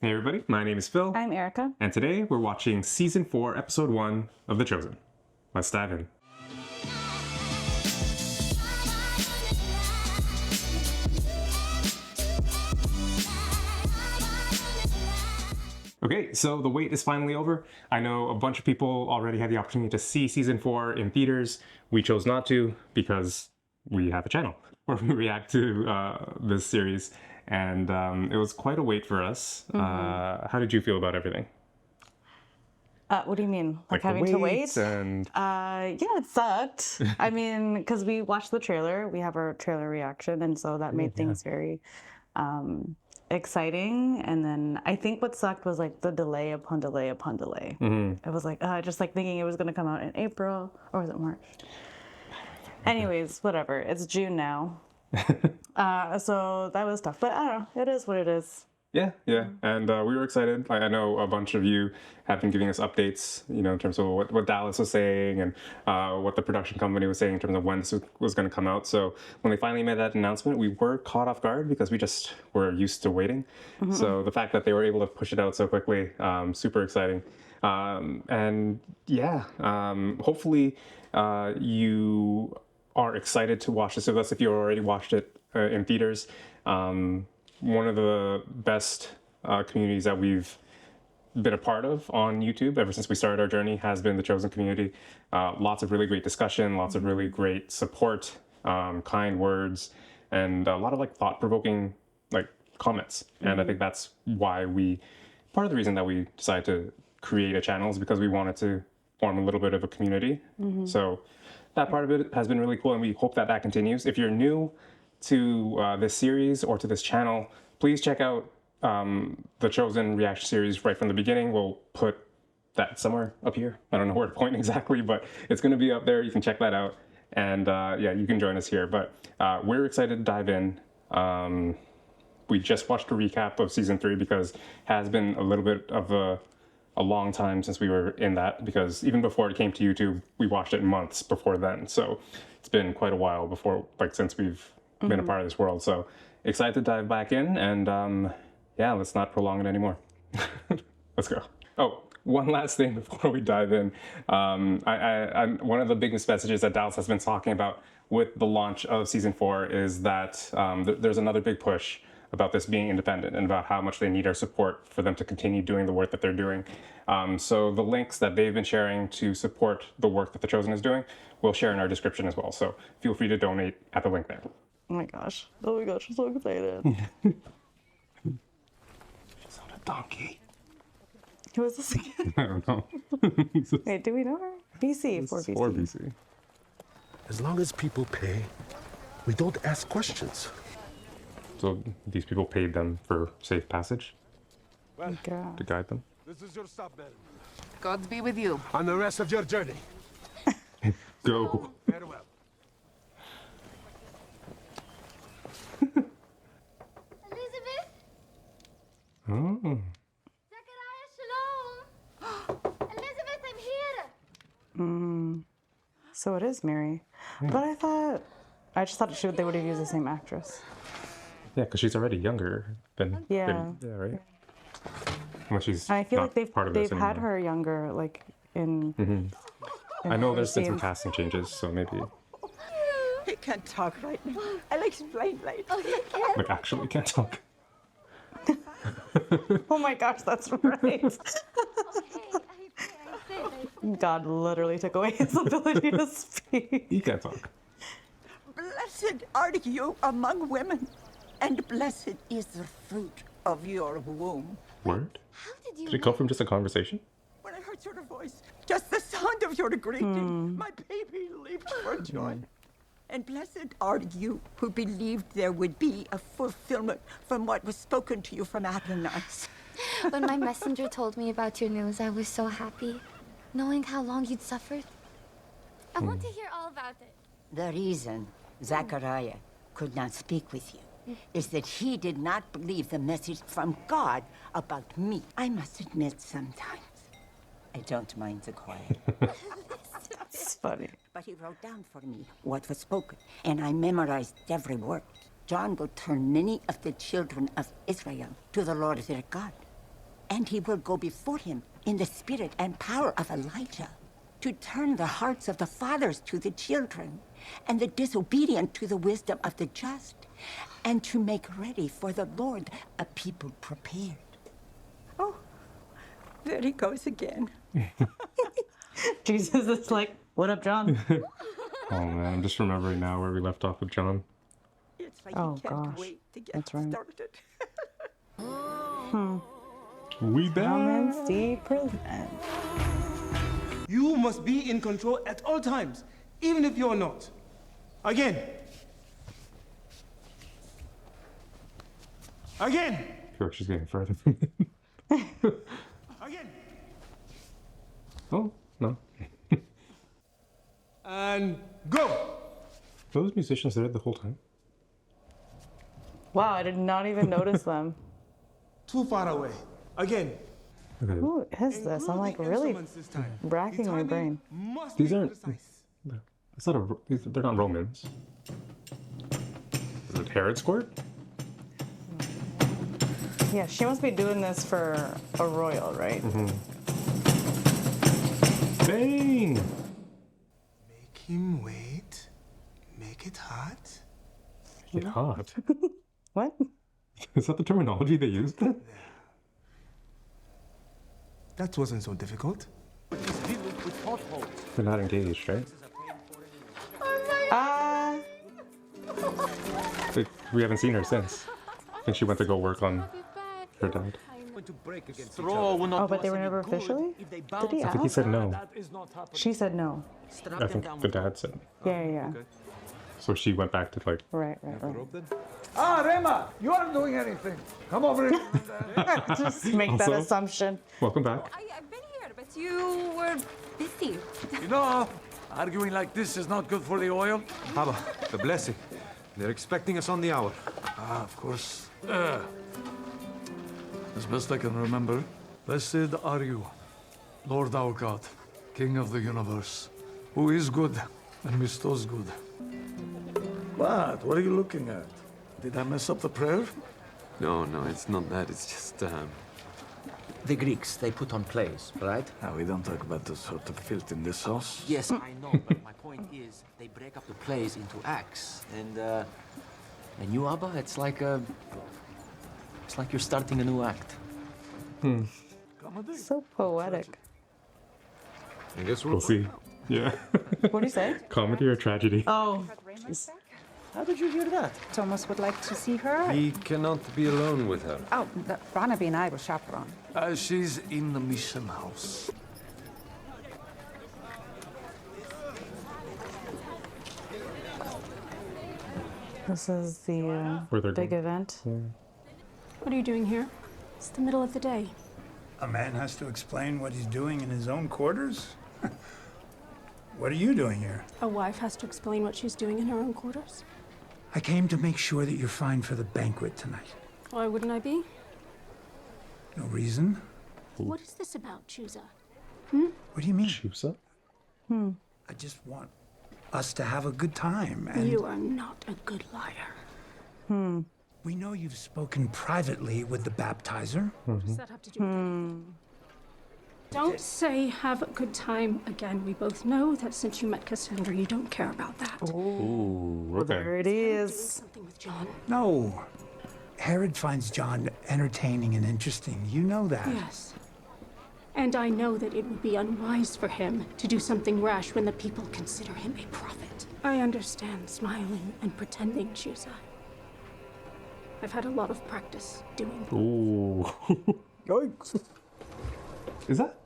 Hey everybody, my name is Phil. I'm Erica. And today we're watching Season 4, Episode 1 of The Chosen. Let's dive in. Okay, so the wait is finally over. I know a bunch of people already had the opportunity to see Season 4 in theaters. We chose not to because we have a channel where we react to this series. And it was quite a wait for us. How did you feel about everything? What do you mean? Like having to wait? Yeah, it sucked. I mean, because we watched the trailer, we have our trailer reaction, and so that made things very exciting. And then I think what sucked was like the delay upon delay upon delay. It was like just like thinking it was going to come out in April, or was it March? Anyways, whatever. It's June now. So that was tough, but I don't know. It is what it is. Yeah. And we were excited. I know a bunch of you have been giving us updates, in terms of what Dallas was saying and what the production company was saying in terms of when this was going to come out. So when they finally made that announcement, we were caught off guard because we just were used to waiting. So the fact that they were able to push it out so quickly, super exciting. Hopefully you are excited to watch this with us if you already watched it in theaters. One of the best communities that we've been a part of on YouTube ever since we started our journey has been the Chosen community. Lots of really great discussion, lots of really great support, kind words, and a lot of thought-provoking comments. And I think that's why part of the reason that we decided to create a channel is because we wanted to form a little bit of a community. So that part of it has been really cool, and we hope that continues. If you're new to this series or to this channel, please check out the Chosen reaction series right from the beginning. We'll put that somewhere up here. I don't know where to point exactly, but it's going to be up there. You can check that out, and you can join us here. But we're excited to dive in. We just watched a recap of Season 3 because it has been a little bit of a long time since we were in that, because even before it came to YouTube, we watched it months before then. So it's been quite a while since we've been a part of this world. So excited to dive back in, and let's not prolong it anymore. Let's go. Oh, one last thing before we dive in. One of the biggest messages that Dallas has been talking about with the launch of Season 4 is that there's another big push about this being independent and about how much they need our support for them to continue doing the work that they're doing. So the links that they've been sharing to support the work that The Chosen is doing, we'll share in our description as well. So feel free to donate at the link there. Oh my gosh, I'm so excited. She's on a donkey. Who is this again? I don't know. Wait, do we know her? BC, 4BC. 4BC. As long as people pay, we don't ask questions. So these people paid them for safe passage Oh God. to guide them? This is your stop, man. God be with you. On the rest of your journey. Go. Farewell. Elizabeth? Oh. Zachariah, shalom. Elizabeth, I'm here. So it is Mary. But I just thought they would have used the same actress. Yeah, because she's already younger than... Yeah. Yeah, right? Unless she's I feel not like part of they've this had anymore. her younger, in I know there's been some scenes. casting changes, so maybe... He can't talk right now. I'll explain later. actually can't talk. Oh my gosh, that's right. God literally took away his ability to speak. He can't talk. Blessed are you among women, and blessed is the fruit of your womb. Word? How did you Did it come from just a conversation? When I heard your voice, just the sound of your greeting, my baby leaped for joy. And blessed are you who believed there would be a fulfillment from what was spoken to you from Adonai. When my messenger told me about your news, I was so happy, knowing how long you'd suffered. I want to hear all about it. The reason Zachariah could not speak with you is that he did not believe the message from God about me. I must admit sometimes I don't mind the quiet. It's funny. But he wrote down for me what was spoken, and I memorized every word. John will turn many of the children of Israel to the Lord their God. And he will go before him in the spirit and power of Elijah, to turn the hearts of the fathers to the children, and the disobedient to the wisdom of the just, and to make ready for the Lord a people prepared. Oh, there he goes again. Jesus is like, what up, John? Oh man, I'm just remembering now where we left off with John. It's like Oh, he can't gosh. wait to get That's right. started. We back. Romancy present. You must be in control at all times, even if you're not. Again. Again. I feel like she's getting further. Again. Oh, no. And go. Were those musicians there the whole time? Wow, I did not even notice them. Too far away. Again. Okay. Who is this? I'm like really racking my brain. These aren't. It's not they're not Romans. Is it Herod's court? Yeah, she must be doing this for a royal, right? Bang! Make him wait. Make it hot. Get hot. What? Is that the terminology they used then? That wasn't so difficult. They're not engaged, right? We haven't seen her since. I think she went to go work on her dad. Oh, but they were never officially? Did he I think he ask? said no. She said no. I think the dad said. Yeah, yeah, yeah. So she went back to like. Right. Ah, Rema, you aren't doing anything. Come over here. Just make that Also- assumption. Welcome back. I've been here, but you were busy. You know, arguing like this is not good for the oil. Abba, the blessing. They're expecting us on the hour. Ah, of course. As best I can remember, blessed are you, Lord our God, King of the universe, who is good and bestows good. What? What are you looking at? Did I mess up the prayer? No, it's not that. It's just, The Greeks, they put on plays, right? Now, we don't talk about the sort of filth in this house. Yes, I know, but my point is, they break up the plays into acts, and you, Abba, it's like you're starting a new act. So poetic. I guess We'll see. Yeah. What do you say? Comedy or tragedy? Oh, How did you hear that? Thomas would like to see her. We cannot be alone with her. Oh, Barnaby and I will chaperone. She's in the mission house. this is the Where they're big going. event. What are you doing here? It's the middle of the day. A man has to explain what he's doing in his own quarters? What are you doing here? A wife has to explain what she's doing in her own quarters. I came to make sure that you're fine for the banquet tonight. Why wouldn't I be? No reason? What is this about, Chusa? What do you mean? Chusa? I just want us to have a good time. And You are not a good liar. we know you've spoken privately with the baptizer. What does that have to do with anything? Don't say have a good time again. We both know that since you met Cassandra, you don't care about that. Ooh, okay. There it Doing is. something with John. No. Herod finds John entertaining and interesting. You know that. Yes. And I know that it would be unwise for him to do something rash when the people consider him a prophet. I understand smiling and pretending, Chusa. I've had a lot of practice doing that. Ooh. Yikes. Is that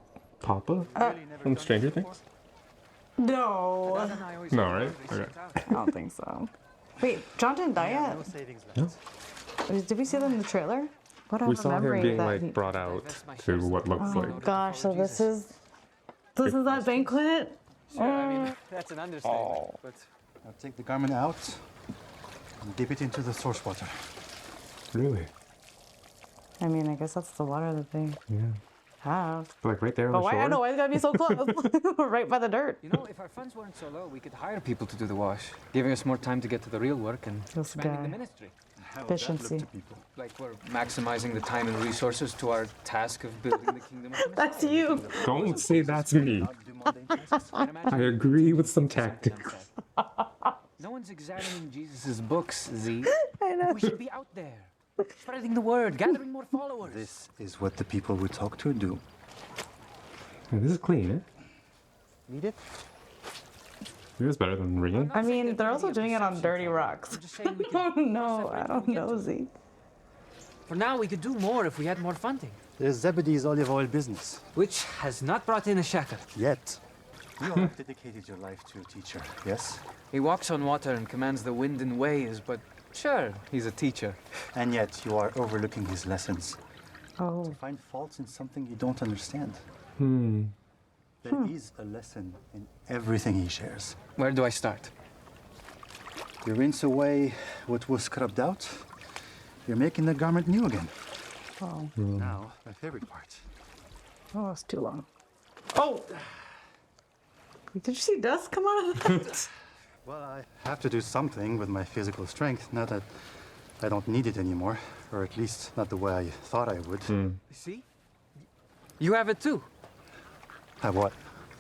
Papa from Stranger Things? No, No, right? Okay. I don't think so. Wait, John didn't die yet? No. Did we see that in the trailer? What We saw him being like brought out to what looks Oh like. gosh, so this is that banquet? That's an understatement, but... Now take the garment out and dip it into the source water. Really? I mean, I guess that's the water that they have. But like right there on But the why? shore. I know why it's gotta be so close, right by the dirt. You know, if our funds weren't so low, we could hire people to do the wash, giving us more time to get to the real work and This expanding the guy. ministry. How would that look Efficiency. to people? Like we're maximizing the time and resources to our task of building the kingdom of Messiah. That's you. Don't say that's me. Not do mundane tasks. I agree with some tactics. No one's examining Jesus' books, Z. I know. We should be out there, spreading the word, gathering more followers. This is what the people we talk to do. This is clean, eh? Read it? It was better than reading. I mean, they're also doing it on dirty rocks. I'm just saying we Oh could no, I don't know, Z. For now, we could do more if we had more funding. There's Zebedee's olive oil business. Which has not brought in a shekel. Yet. You all have dedicated your life to a teacher, yes? He walks on water and commands the wind and waves, but sure, he's a teacher. And yet you are overlooking his lessons. Oh. To find faults in something you don't understand. There is a lesson in everything he shares. Where do I start? You rinse away what was scrubbed out. You're making the garment new again. Oh. Now, my favorite part. Oh, it's too long. Oh! Did you see dust come out of that? Well, I have to do something with my physical strength now that I don't need it anymore. Or at least not the way I thought I would. See? You have it too. Have what?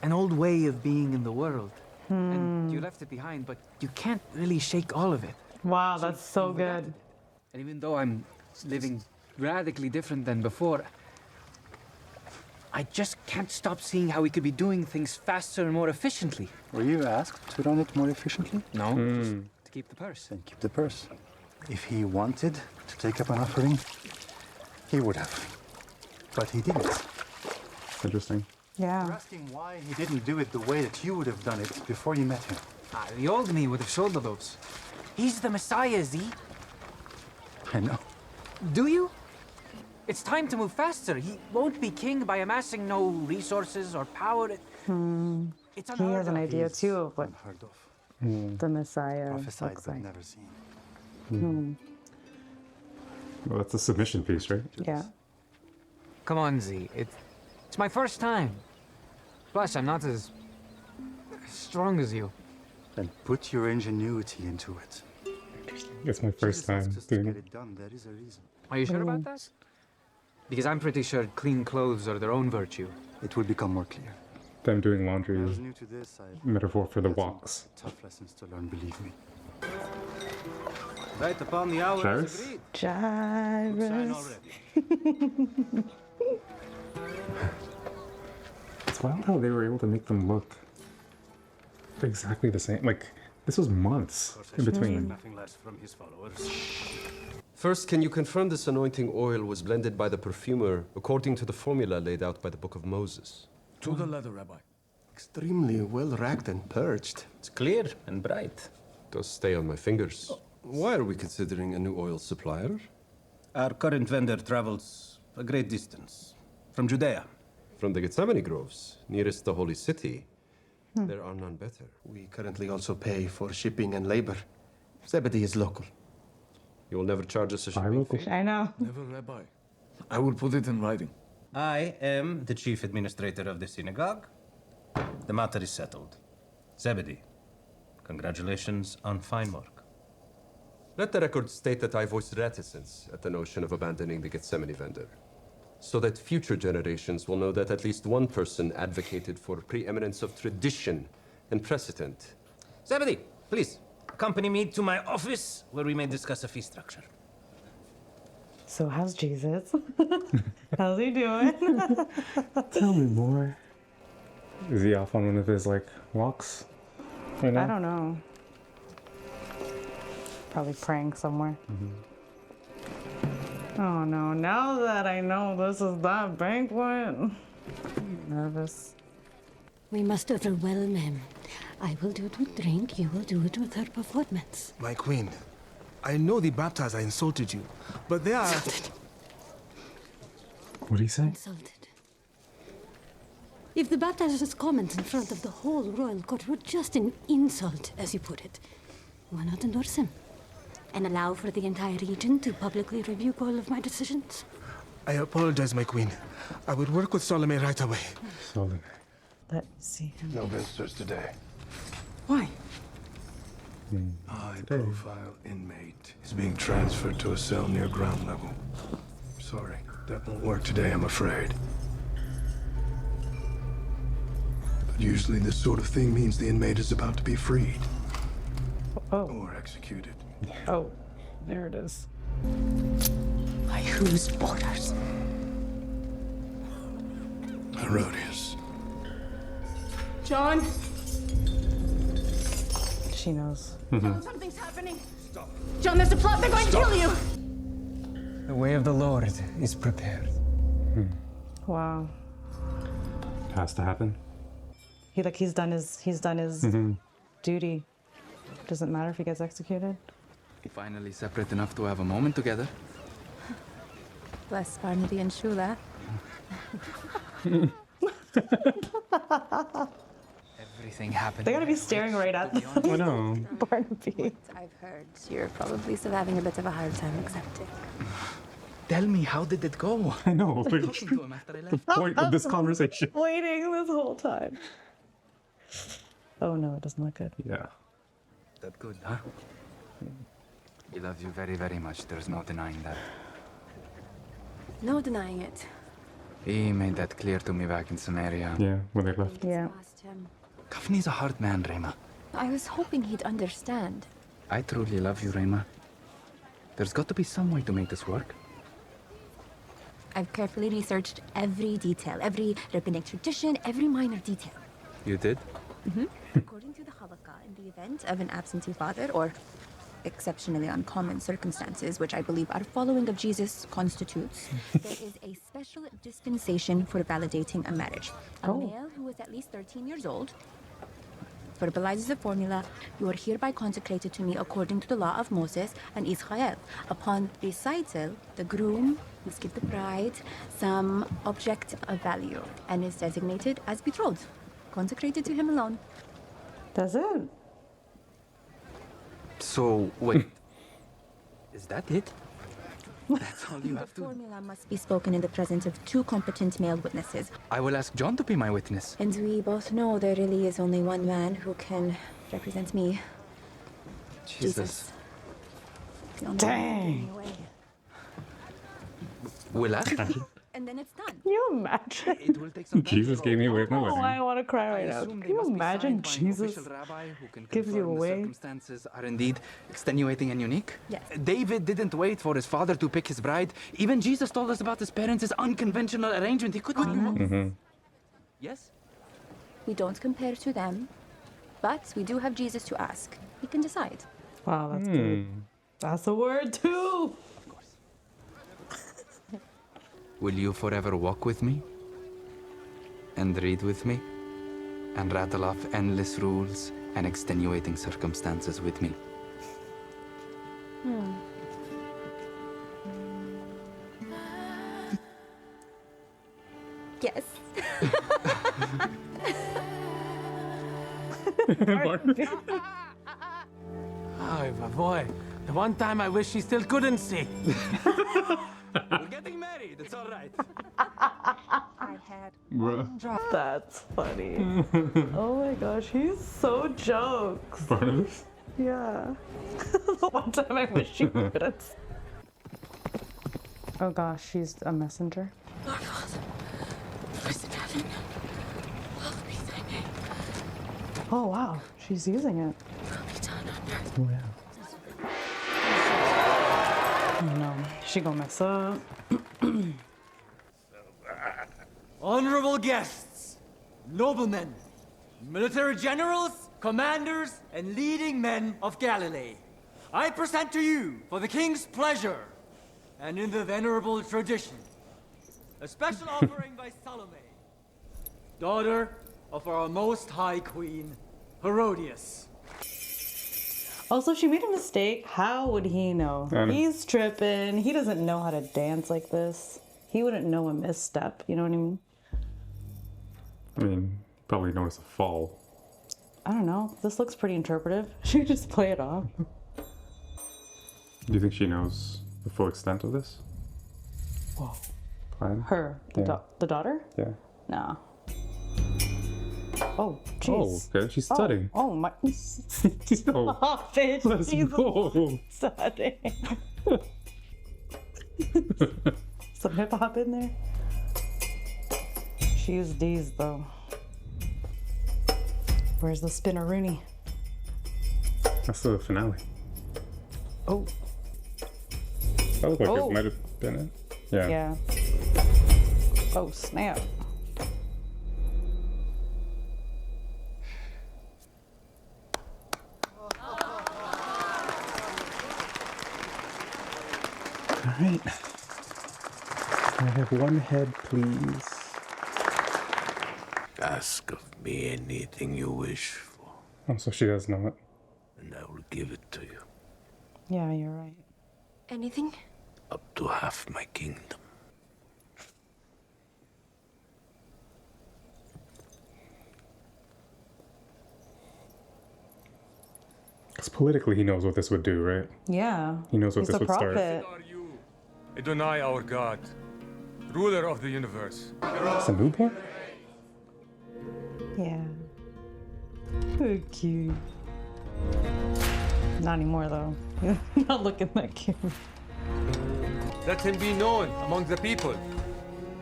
An old way of being in the world. And you left it behind, but you can't really shake all of it. Wow, that's so good. And even though I'm living radically different than before, I just can't stop seeing how we could be doing things faster and more efficiently. Were you asked to run it more efficiently? No, to keep the purse. Then keep the purse. If he wanted to take up an offering, he would have. But he didn't. Interesting. You're Yeah. asking why he didn't do it the way that you would have done it before you met him. The old me would have shouldered those. He's the Messiah, Z. I know. Do you? It's time to move faster. He won't be king by amassing no resources or power. It's He unheard has an of. idea too of what Unheard of. the Messiah Prophesied looks but like. never seen. Well, that's a submission piece, right? Yeah. Come on, Z. It's my first time. Plus, I'm not as strong as you. Then put your ingenuity into it. It's my first Jesus asked time us to doing get it. it done. There is a reason. Are you sure about that? Because I'm pretty sure clean clothes are their own virtue. It will become more clear. Them doing laundry I was is new to this. I metaphor for the had some walks. tough lessons to learn, believe me. Right upon the hour Jairus? as agreed. Sign Gyrus. already. It's wild how they were able to make them look exactly the same. Like, this was months in between. Nothing less from his followers. First, can you confirm this anointing oil was blended by the perfumer according to the formula laid out by the Book of Moses? To the letter, Rabbi. Extremely well racked and purged. It's clear and bright. Does stay on my fingers. Why are we considering a new oil supplier? Our current vendor travels a great distance. From Judea. From the Gethsemane groves, nearest the holy city, there are none better. We currently also pay for shipping and labor. Zebedee is local. You will never charge us a Buy shipping local. fee? I know. Never, Rabbi. I will put it in writing. I am the chief administrator of the synagogue. The matter is settled. Zebedee, congratulations on fine work. Let the record state that I voiced reticence at the notion of abandoning the Gethsemane vendor, so that future generations will know that at least one person advocated for preeminence of tradition and precedent. Zebedee, please, accompany me to my office where we may discuss a fee structure. So how's Jesus? How's he doing? Tell me more. Is he off on one of his, like, walks right now? I don't know. Probably praying somewhere. Oh no, now that I know this is that banquet, I'm nervous. We must overwhelm him. I will do it with drink, you will do it with her performance. My queen, I know the baptizer insulted you, but they are... What did he say? Insulted. If the baptizer's comments in front of the whole royal court were just an insult, as you put it, why not endorse him? And allow for the entire region to publicly rebuke all of my decisions? I apologize, my queen. I would work with Salome right away. Salome. Let's see him. No visitors today. Why? High-profile inmate is being transferred to a cell near ground level. Sorry, that won't work today, I'm afraid. But usually this sort of thing means the inmate is about to be freed. Or executed. Oh, there it is. By whose orders? Herodias. John? She knows. John, something's happening. Stop. John, there's a plot. They're going to kill you. The way of the Lord is prepared. Wow. Has to happen. He's done his duty. Doesn't matter if he gets executed. Finally separate enough to have a moment together. Bless Barnaby and Shula. Everything happened. They gotta be staring right at them. I know. Barnaby. I've heard you're probably still having a bit of a hard time accepting. Tell me, how did it go? I know. I was talking to him after I left. Point of this conversation. Waiting this whole time. Oh no, it doesn't look good. Yeah. That good, huh? He loves you very, very much. There's no denying that. No denying it. He made that clear to me back in Samaria. Yeah, when they left. Yeah. Asked him. Kafni's a hard man, Rema. I was hoping he'd understand. I truly love you, Rema. There's got to be some way to make this work. I've carefully researched every detail, every rabbinic tradition, every minor detail. You did? According to the halakha, in the event of an absentee father or exceptionally uncommon circumstances, which I believe our following of Jesus constitutes, there is a special dispensation for validating a marriage. A male who is at least 13 years old verbalizes the formula, "You are hereby consecrated to me according to the law of Moses and Israel." Upon recital, the groom must give the bride some object of value and is designated as betrothed, consecrated to him alone. That's it. So, wait. Is that it? That's all you The have to... formula must be spoken in the presence of two competent male witnesses. I will ask John to be my witness. And we both know there really is only one man who can represent me. Jesus. The only one Dang. getting away. Will I? And then it's done. Can you imagine? It will take some time. Jesus gave me away from my Oh, wedding. I want to cry right now. assume Can they you must be imagine signed by an Jesus official rabbi who can gives you confirm the away? circumstances are indeed extenuating and unique? Yes. David didn't wait for his father to pick his bride. Even Jesus told us about his parents' unconventional arrangement. He could not... Yes? We don't compare to them, but we do have Jesus to ask. He can decide. Wow, that's good. That's a word too. Will you forever walk with me? And read with me? And rattle off endless rules and extenuating circumstances with me? Yes. Oh, boy. The one time I wish she still couldn't see. We're getting married, it's all right. I had Bruh. That's funny. Oh my gosh, he's so jokes. Barnabas? Yeah. The one time I wish she couldn't. Oh gosh, she's a messenger. Our Father, who is in heaven, hallowed be thy name. Oh wow, she's using it. Will be done on earth. Oh, yeah. Oh no, she gonna mess up. Honorable guests, noblemen, military generals, commanders, and leading men of Galilee, I present to you, for the king's pleasure, and in the venerable tradition, a special offering by Salome, daughter of our most high queen, Herodias. Also, if she made a mistake, how would he know? I know. He's tripping. He doesn't know how to dance like this. He wouldn't know a misstep. You know what I mean? I mean, probably noticed a fall. I don't know. This looks pretty interpretive. She could just play it off. Do you think she knows the full extent of this? Whoa. Plan? Her, the, Yeah. the daughter? Yeah. No. Oh, jeez. Oh, okay. She's studying. Oh my. Oh, Stop it. let's She's go. studying. Some hip hop in there. She used D's though. Where's the spinneroonie? That's the finale. Oh. That looked like it might have been it. Yeah. Yeah. Oh, snap. All right. Can I have one head, please? Ask of me anything you wish for, Oh, so she does know it. and I will give it to you. Yeah, you're right. Anything? Up to half my kingdom. Because politically, he knows what this would do, right? Yeah. He knows what He's this a would start. prophet. Adonai, our God, ruler of the universe. It's a noob here? Yeah. So cute. Not anymore though. Not looking that cute. Let him be known among the people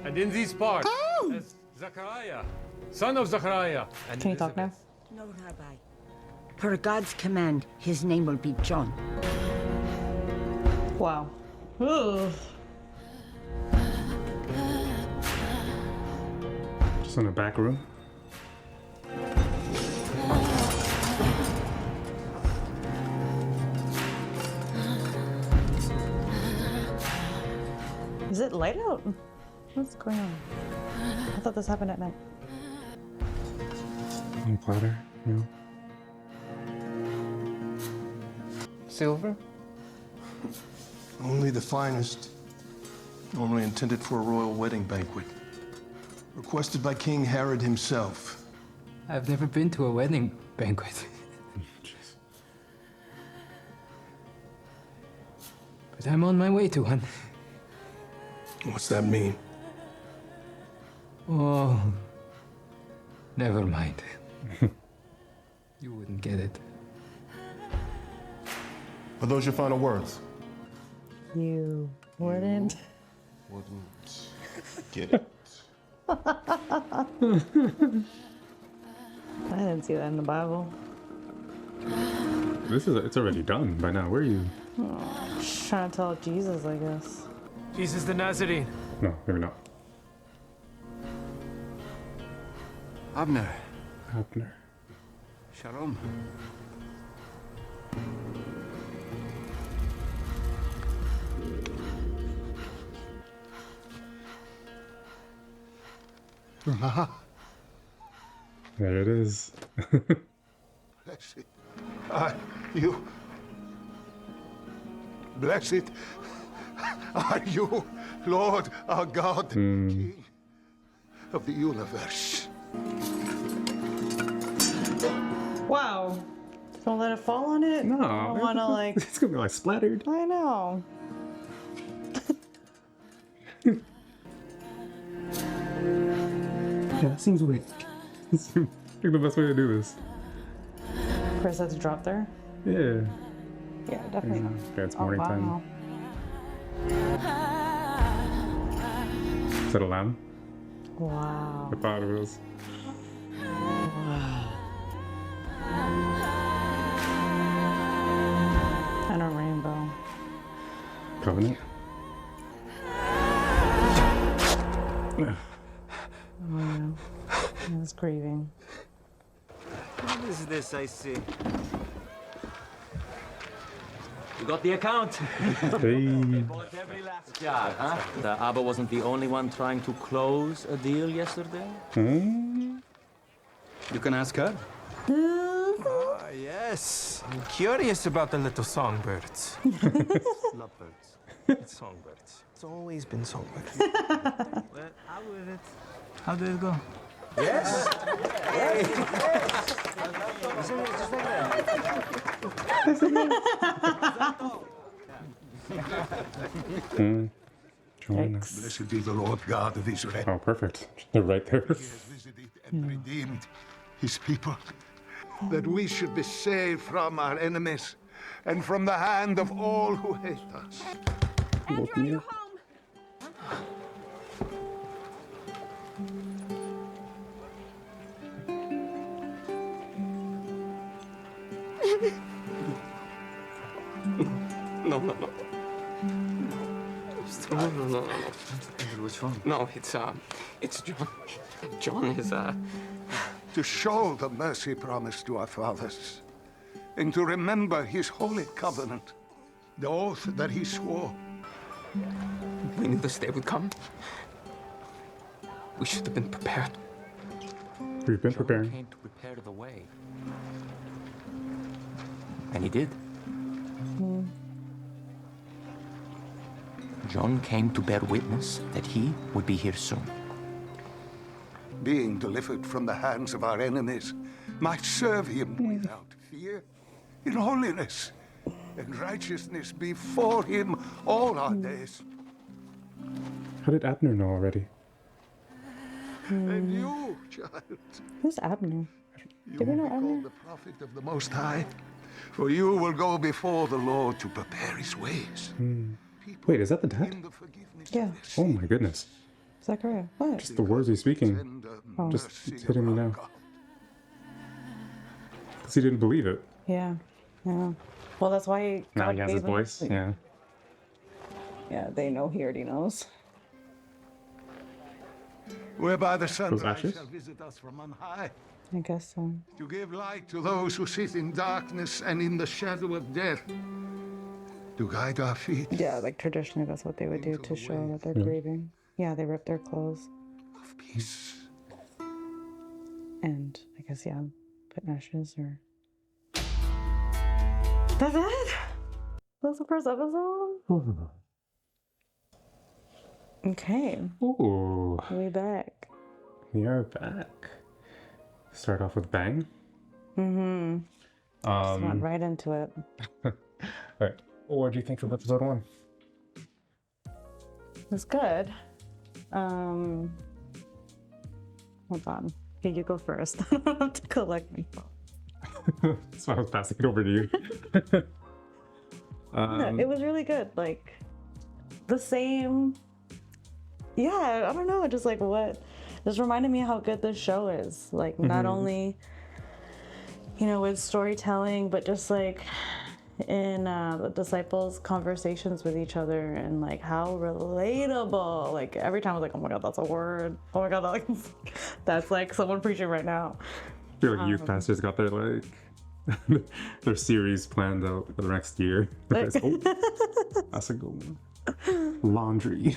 and in these parts as Zechariah, son of Zechariah. And Can you talk now? No, Rabbi. Per God's command, his name will be John. Wow. Ugh. Just in a back room. Is it light out? What's going on? I thought this happened at night. And platter, you know. Silver? Only the finest. Normally intended for a royal wedding banquet. Requested by King Herod himself. I've never been to a wedding banquet. But I'm on my way to one. What's that mean? Oh, never mind. You wouldn't get it. Are those your final words? You wouldn't. Wouldn't get it. I didn't see that in the Bible. It's already done by now. Where are you? Oh, just trying to tell Jesus, I guess. Jesus the Nazarene. No, maybe not. Abner. Abner. Shalom. There it is. Blessed are you. Blessed are you, Lord our God, King of the universe. Wow. Don't let it fall on it? No. I don't want to like... It's gonna be like splattered. I know. Yeah, that seems weird. Seems like the best way to do this. Chris had to drop there? Yeah. Yeah, definitely. Okay, it's morning time. Wow. Is that a lamb? Wow. I thought it was. And a rainbow. Covenant? Oh, yeah. I was grieving. What is this I see? You got the account. Hey. Bought every last jar, huh? The Abba wasn't the only one trying to close a deal yesterday. You can ask her. Ah, yes. I'm curious about the little songbirds. Lovebirds. It's songbirds. It's always been songbirds. Well, how with it? How did it go? Yes. Yes. Join us. Blessed be the Lord God of Israel. Oh, perfect. They're right there. He has visited and redeemed his people, that we should be saved from our enemies and from the hand of all who hate us. Andrew, you're home. No. No. Andrew, what's wrong? No, it's John. John is, To show the mercy promised to our fathers, and to remember his holy covenant, the oath that he swore. We knew this day would come. We should have been prepared. We've been John preparing. came to prepare the way. And he did. John came to bear witness that he would be here soon. Being delivered from the hands of our enemies, might serve him without fear, in holiness and righteousness before him all our days. How did Abner know already? And you, child, Who's Abner? you Do we know will be Abner? called the prophet of the Most High, for you will go before the Lord to prepare his ways. Wait, is that the dad? Yeah. Oh my goodness. Zachariah. What? Just the words he's speaking. Oh. Just it's hitting me now. Because he didn't believe it. Yeah. Well, that's why Now God he has gave his him- voice. Yeah. Yeah, they know he already knows. Whereby the sunrise ashes? shall visit us from on high, I guess so. to give light to those who sit in darkness and in the shadow of death, to guide our feet. Yeah, like traditionally, that's what they would do to show that they're grieving. Yeah, they rip their clothes. Of peace. And I guess, yeah, put ashes or. That's it? That's the first episode? Okay. Ooh. We back. We are back. Start off with bang. Mm-hmm. Just went right into it. Alright. What do you think of episode 1? It was good. Hold on. Okay, you go first. I don't have to collect me. So I was passing it over to you. Yeah, it was really good. Like, the same. Yeah, I don't know. Just like what. Just reminded me how good this show is. Like, not only, you know, with storytelling, but just like in the disciples' conversations with each other and like how relatable. Like, every time I was like, oh my God, that's a word. Oh my God, that's like someone preaching right now. I feel like youth pastors got their like their series planned out for the next year. That's a good one. Laundry.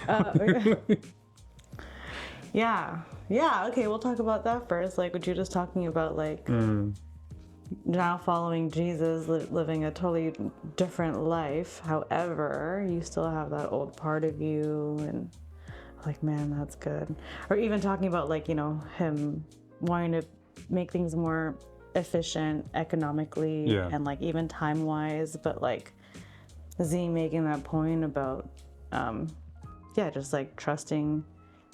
Yeah. Okay, we'll talk about that first. Like, what you're just talking about, like now following Jesus, living a totally different life. However, you still have that old part of you, and like, man, that's good. Or even talking about, like, you know, him wanting to make things more efficient economically and like even time-wise, but like Z making that point about just like trusting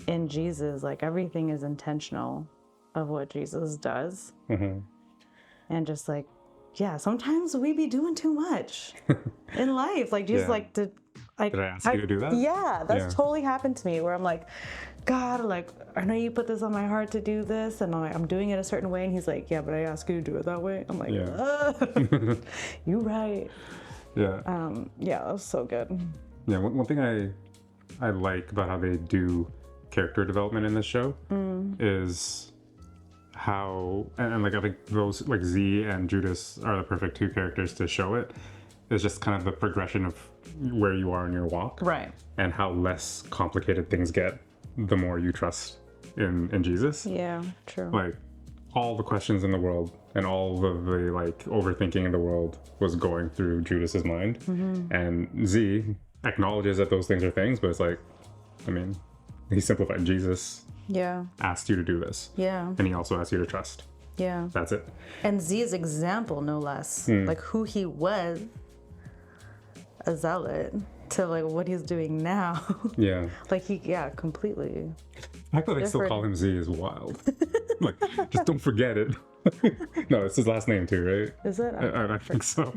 in Jesus. Like, everything is intentional of what Jesus does. And just like, yeah, sometimes we be doing too much in life. Like, just like Did I ask you to do that? Yeah, that's totally happened to me, where I'm like, God, like, I know you put this on my heart to do this, and I'm doing it a certain way, and he's like, yeah, but I asked you to do it that way. I'm like, you right. Yeah. Yeah, that was so good. Yeah, one thing I like about how they do character development in this show is how, and like I think those, like Z and Judas are the perfect two characters to show it. It's just kind of the progression of where you are in your walk. Right. And how less complicated things get the more you trust in Jesus. Yeah, true. Like, all the questions in the world and all of the like overthinking in the world was going through Judas's mind. And Z acknowledges that those things are things, but it's like, I mean, he simplified. Jesus asked you to do this. Yeah. And he also asked you to trust. Yeah. That's it. And Z's example, no less. Like, who he was, a zealot, to like what he's doing now. Yeah. Like, completely. I feel like they still call him Z is wild. Like, just don't forget it. No, it's his last name too, right? Is it? I think so.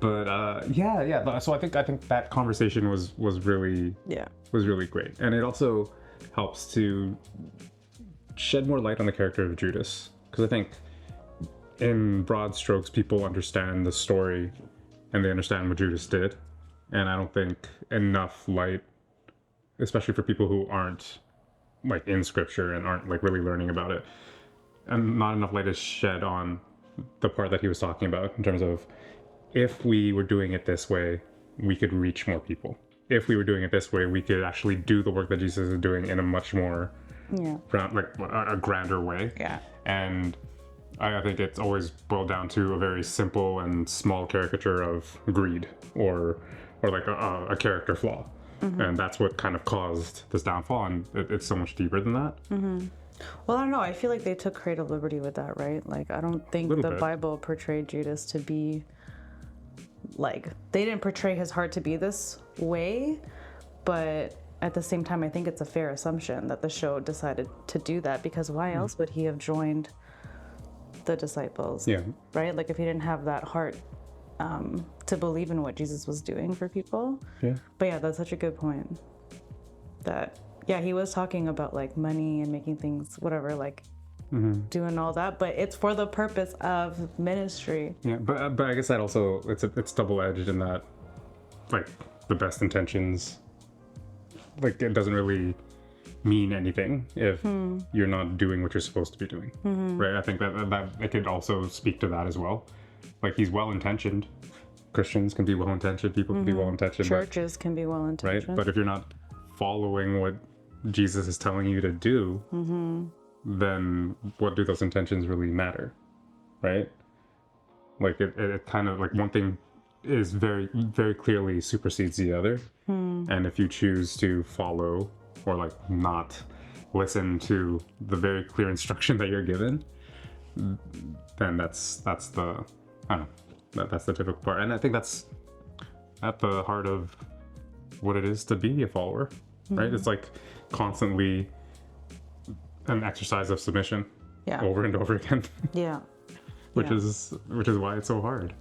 Yeah. So I think that conversation was really great, and it also helps to shed more light on the character of Judas, because I think in broad strokes people understand the story and they understand what Judas did, and I don't think enough light, especially for people who aren't like in scripture and aren't like really learning about it, and not enough light is shed on the part that he was talking about in terms of, if we were doing it this way, we could reach more people. If we were doing it this way, we could actually do the work that Jesus is doing in a much more a grander way. Yeah. And I think it's always boiled down to a very simple and small caricature of greed or like a character flaw. And that's what kind of caused this downfall, and it's so much deeper than that. Well, I don't know. I feel like they took creative liberty with that, right? Like, I don't think the Bible portrayed Judas to be like, they didn't portray his heart to be this way, but at the same time, I think it's a fair assumption that the show decided to do that, because why else would he have joined the disciples? Yeah. Right? Like, if he didn't have that heart to believe in what Jesus was doing for people. Yeah. But yeah, that's such a good point. That, yeah, he was talking about like money and making things, whatever, like doing all that, but it's for the purpose of ministry. Yeah, but I guess that also, it's double-edged in that, like, the best intentions, like, it doesn't really mean anything if you're not doing what you're supposed to be doing, right? I think that it could also speak to that as well. Like, he's well-intentioned. Christians can be well-intentioned. People can be well-intentioned. Churches can be well-intentioned. Right? But if you're not following what Jesus is telling you to do, then what do those intentions really matter? Right? Like, it kind of, like, one thing is very, very clearly supersedes the other. And if you choose to follow or, like, not listen to the very clear instruction that you're given, then that's the, I don't know, that's the difficult part. And I think that's at the heart of what it is to be a follower, right? It's like constantly an exercise of submission over and over again. Which is why it's so hard.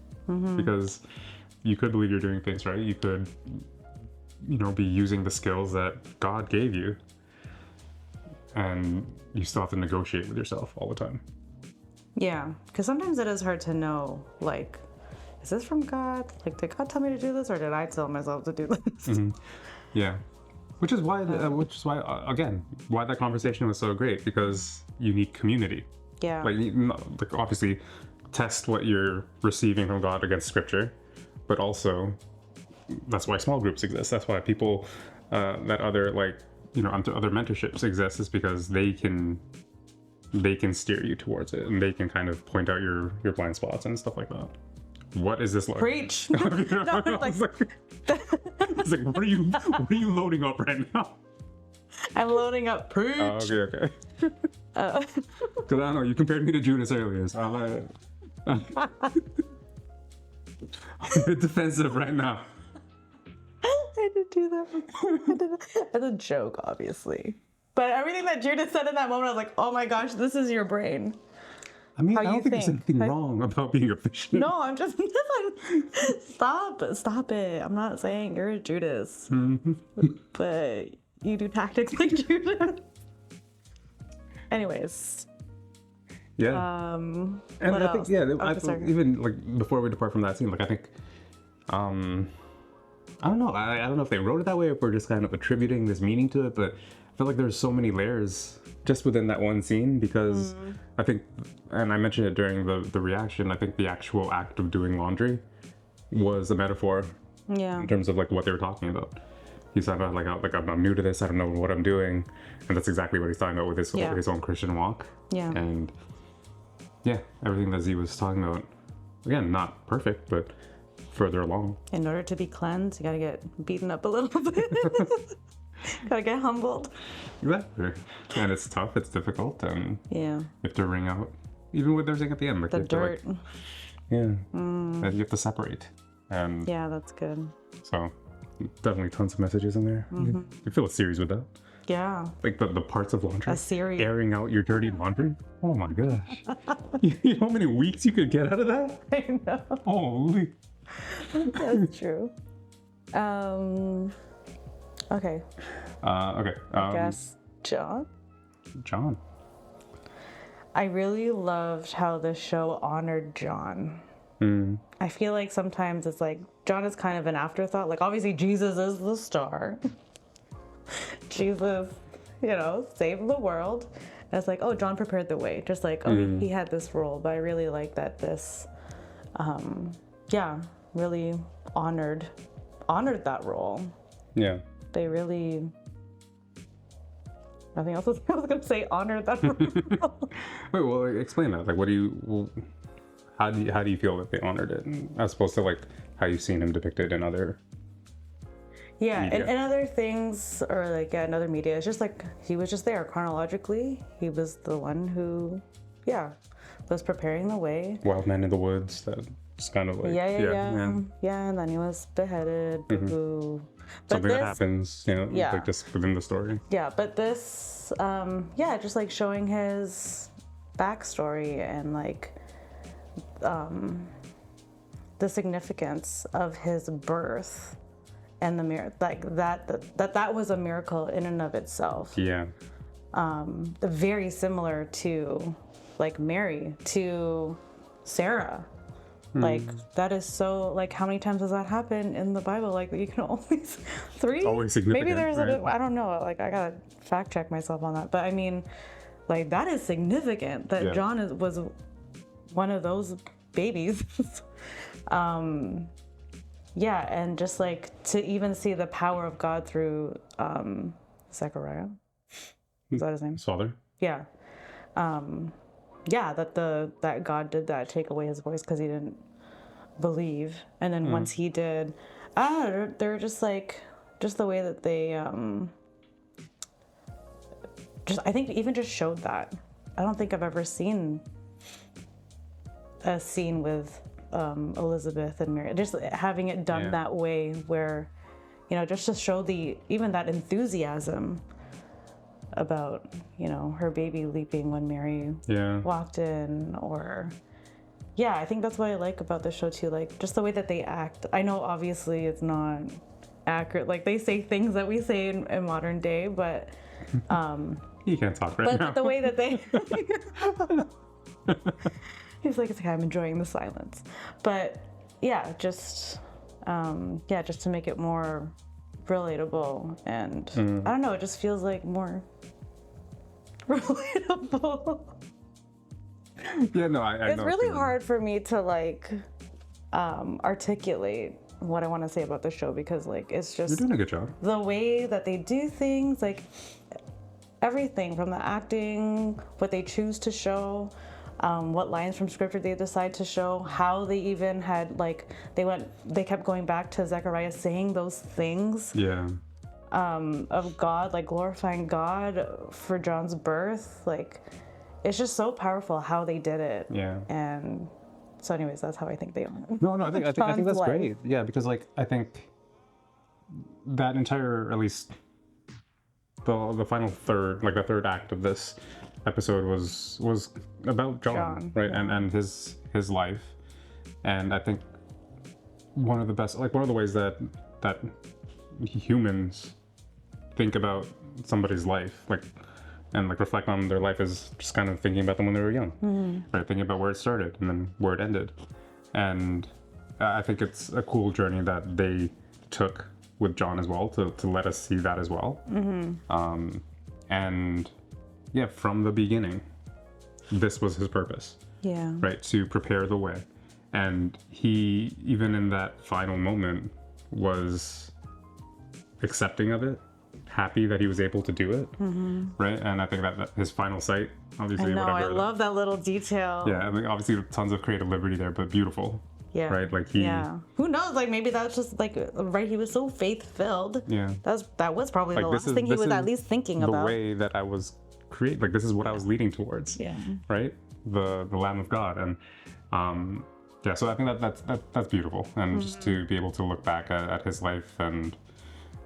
Because you could believe you're doing things right. You could, be using the skills that God gave you, and you still have to negotiate with yourself all the time. Yeah, because sometimes it is hard to know, like, is this from God? Like, did God tell me to do this, or did I tell myself to do this? Yeah, which is why again, why that conversation was so great, because you need community. Yeah. Like obviously, test what you're receiving from God against Scripture, but also that's why small groups exist. That's why people that other other mentorships exist, is because they can steer you towards it, and they can kind of point out your blind spots and stuff like that. What is this like? Preach. I was like, what are you loading up right now? I'm loading up preach. Oh, okay. Because I don't know, you compared me to Judas earlier, so I'm a bit defensive right now. I did do that. As a joke, obviously. But everything that Judas said in that moment, I was like, oh my gosh, this is your brain. I mean, I don't think there's anything wrong about being a Christian. No, I'm just like, stop it. I'm not saying you're a Judas, but you do tactics like Judas. Anyways. Yeah. And I think, sorry. even like before we depart from that scene, like I think, I don't know. I don't know if they wrote it that way or if we're just kind of attributing this meaning to it, but I feel like there's so many layers just within that one scene, because I think, and I mentioned it during the reaction, I think the actual act of doing laundry was a metaphor in terms of like what they were talking about. He's talking about like I'm new to this, I don't know what I'm doing, and that's exactly what he's talking about with his own Christian walk. Yeah. And yeah, everything that Z was talking about, again, not perfect, but further along. In order to be cleansed, you gotta get beaten up a little bit. Gotta get humbled. Exactly. And it's tough, it's difficult, and you have to wring out, even with everything at the end, like the you have dirt. to, you have to separate. And yeah, that's good. so definitely tons of messages in there. You fill a series with that. Yeah. Like the parts of laundry. A series. Airing out your dirty laundry. Oh my gosh. You know how many weeks you could get out of that? I know. Holy. That's true. Okay. Okay. I guess John. John. I really loved how the show honored John. I feel like sometimes it's like John is kind of an afterthought. Like obviously Jesus is the star. Jesus, saved the world. And it's like, oh, John prepared the way. Just like, oh, he had this role. But I really like that this, really honored that role. Yeah. They really. Nothing else I was gonna say. Honored that role. Wait, well, explain that. Like, what do you? How do you feel that they honored it, as opposed to like how you've seen him depicted in other? Yeah, media? and other things, or like in other media, it's just like he was just there chronologically. He was the one who, was preparing the way. Wild Man in the Woods. That just kind of like Yeah, and then he was beheaded. Boo. Something that happens, like just within the story. Yeah, but this, just like showing his backstory and like the significance of his birth and the miracle, like that was a miracle in and of itself. Yeah. Very similar to like Mary, to Sarah. Like that is so, like how many times does that happen in the Bible? Like you can always 3. Always significant. Maybe there's right? I don't know. Like I gotta fact check myself on that. But I mean, like that is significant that John was one of those babies. And just like to even see the power of God through Zechariah. Is that his name? His father. Yeah. That God did that, take away his voice because he didn't believe, and then once he did, they're just like the way that they I think even just showed that. I don't think I've ever seen a scene with Elizabeth and Mary, just having it done that way, where just to show even that enthusiasm about her baby leaping when Mary walked in, or I think that's what I like about the show too, like just the way that they act. I know obviously it's not accurate, like they say things that we say in modern day, but you can't talk right now. But the way that they he's like, it's okay, I'm enjoying the silence, but just to make it more relatable, and I don't know, it just feels like more relatable. Yeah, no, I it's know really hard for me to like articulate what I want to say about the show, because like it's just you're doing a good job. The way that they do things, like everything from the acting, what they choose to show, what lines from scripture they decide to show, how they even had like they kept going back to Zechariah saying those things of God, like glorifying God for John's birth. Like it's just so powerful how they did it. And so anyways, that's how I think they are. No, I think that's great. Yeah, because like I think that entire, at least the final third, like the third act of this episode was about John, right? And his life. And I think one of the ways that humans think about somebody's life, and reflect on their life, is just kind of thinking about them when they were young, right? Thinking about where it started and then where it ended. And I think it's a cool journey that they took with John as well, to let us see that as well. And from the beginning, this was his purpose. Right, to prepare the way. And he, even in that final moment, was accepting of it, happy that he was able to do it, right? And I think that his final sight, obviously, I know, I love that little detail. Yeah, I mean, obviously tons of creative liberty there, but beautiful. Yeah. Right, like he. Yeah. Who knows? Like maybe that's just like right. He was so faith-filled. Yeah. That was probably the last thing he was at least thinking about. The way that I was created, like this is what I was leading towards. Yeah. Right. The Lamb of God, and so I think that's beautiful, and just to be able to look back at his life, and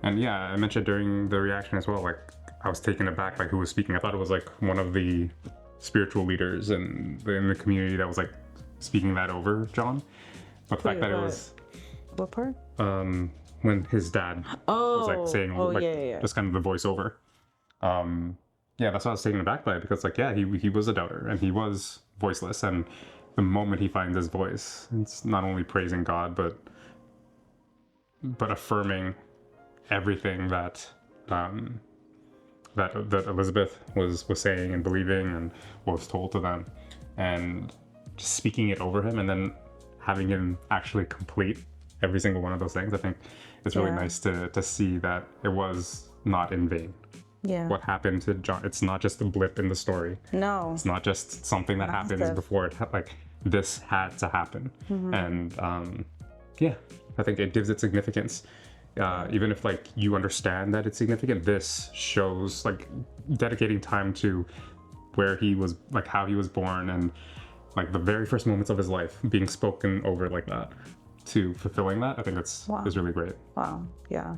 I mentioned during the reaction as well, like I was taken aback by who was speaking. I thought it was like one of the spiritual leaders in the community that was like speaking that over John. But the fact that it was what part? When his dad was like saying yeah. just kind of the voiceover. Yeah, that's what I was taken aback by, because like, yeah, he was a doubter and he was voiceless, and the moment he finds his voice, it's not only praising God but affirming everything that that Elizabeth was saying and believing and was told to them, and just speaking it over him, and then having him actually complete every single one of those things. I think it's really nice to see that it was not in vain. Yeah. What happened to John? It's not just a blip in the story. No. It's not just something that happens before it. Like, this had to happen, and yeah, I think it gives it significance. Even if like you understand that it's significant, this shows like dedicating time to where he was, like how he was born, and like the very first moments of his life being spoken over like that, to fulfilling that. I think it's is really great. Wow. Yeah.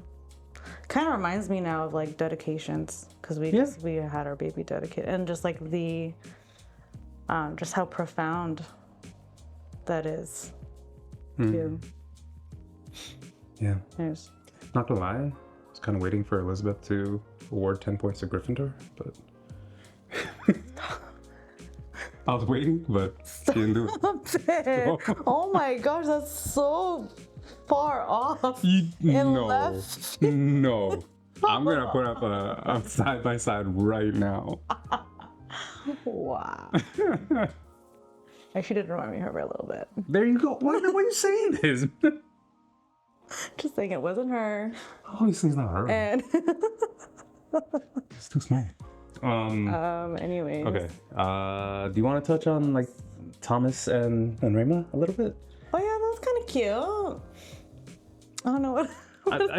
Kind of reminds me now of like dedications, because we had our baby dedicated, and just like the just how profound that is too. Yeah. There's Not gonna lie, I was kind of waiting for Elizabeth to award 10 points to Gryffindor, but I was waiting, but she didn't do it. Oh my gosh, that's so far off. No. I'm gonna put up a side by side right now. Wow. She did remind me of her a little bit. There you go. Why are you saying this? Just saying it wasn't her. Obviously, it's not her. And it's too small. Anyways. Okay. Do you want to touch on like Thomas and Rayma a little bit? Oh yeah, that was kind of cute. I don't know what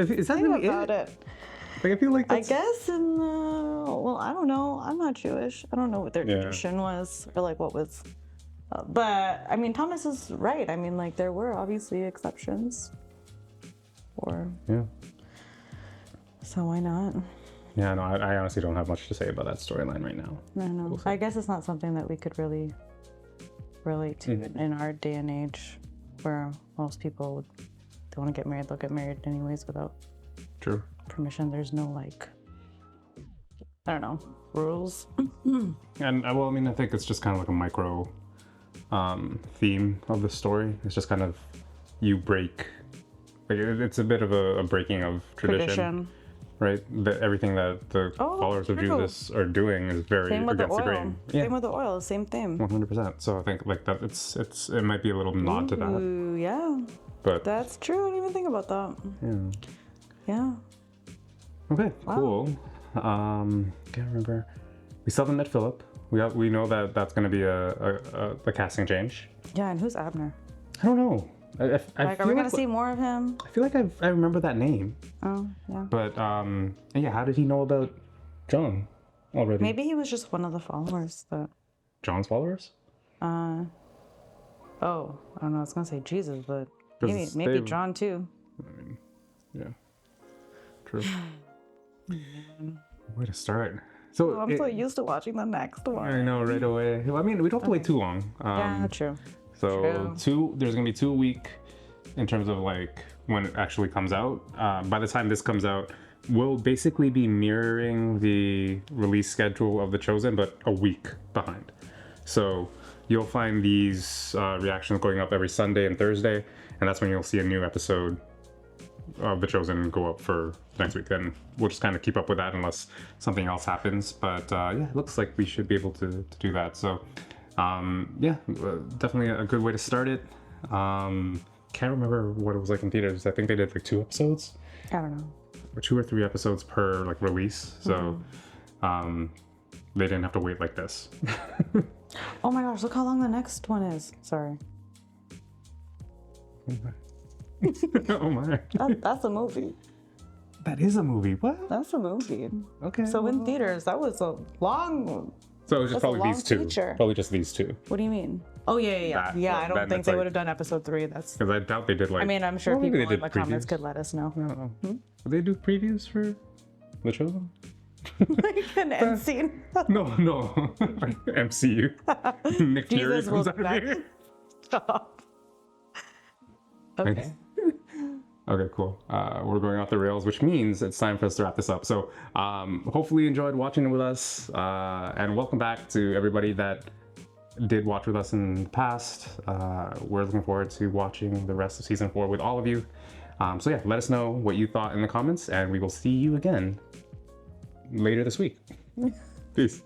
is that really about it. Like, I feel like I guess well, I don't know. I'm not Jewish. I don't know what their tradition was, or like what was. But I mean, Thomas is right. I mean, like there were obviously exceptions. So why not? Yeah, no, I honestly don't have much to say about that storyline right now. No. I guess it's not something that we could really relate to in our day and age, where most people they want to get married, they'll get married anyways without permission. There's no like, I don't know, rules. And well, I mean, I think it's just kind of like a micro theme of the story. It's just kind of you break. Like, it's a bit of a breaking of tradition. Right? Everything that the followers of Jesus are doing is very against the grain. Yeah. Same with the oil, same thing. 100%. So I think like that it might be a little nod to that. Ooh, yeah. But that's true. I didn't even think about that. Yeah. Okay, cool. Can't remember. We still haven't met Philip. We know that that's going to be a casting change. Yeah, and who's Abner? I don't know. I are we gonna see more of him? I feel like I remember that name. Oh, yeah. But yeah, how did he know about John already? Maybe he was just one of the followers that. John's followers? I don't know. I was gonna say Jesus, but maybe John too. I mean, yeah. True. Way to start. So I'm so used to watching the next one. I know, right away. I mean, we don't have to wait too long. Yeah, true. So there's gonna be 2 week in terms of like when it actually comes out. By the time this comes out, we'll basically be mirroring the release schedule of The Chosen, but a week behind. So you'll find these reactions going up every Sunday and Thursday, and that's when you'll see a new episode of The Chosen go up for next week. Then we'll just kind of keep up with that unless something else happens. But yeah, it looks like we should be able to do that. So yeah, definitely a good way to start it. Can't remember what it was like in theaters. I think they did like 2 episodes. I don't know. Or 2 or 3 episodes per like release. So they didn't have to wait like this. Oh my gosh, look how long the next one is. Sorry. Oh my. That's a movie. That is a movie. What? That's a movie. Okay. So in theaters, that was a long. So it was just probably these 2. Feature. Probably just these 2. What do you mean? Oh yeah. I don't think they would have done episode 3. That's. Because I doubt they did like. I mean, I'm sure people in the previews. comments could let us know. Did they do previews for The Chosen? Like an end scene. No, MCU. Nick Fury Jesus will comes out of back. here. Stop. Okay. Okay, cool. We're going off the rails, which means it's time for us to wrap this up. So hopefully you enjoyed watching with us, and welcome back to everybody that did watch with us in the past. We're looking forward to watching the rest of season 4 with all of you. So yeah, let us know what you thought in the comments, and we will see you again later this week. Peace.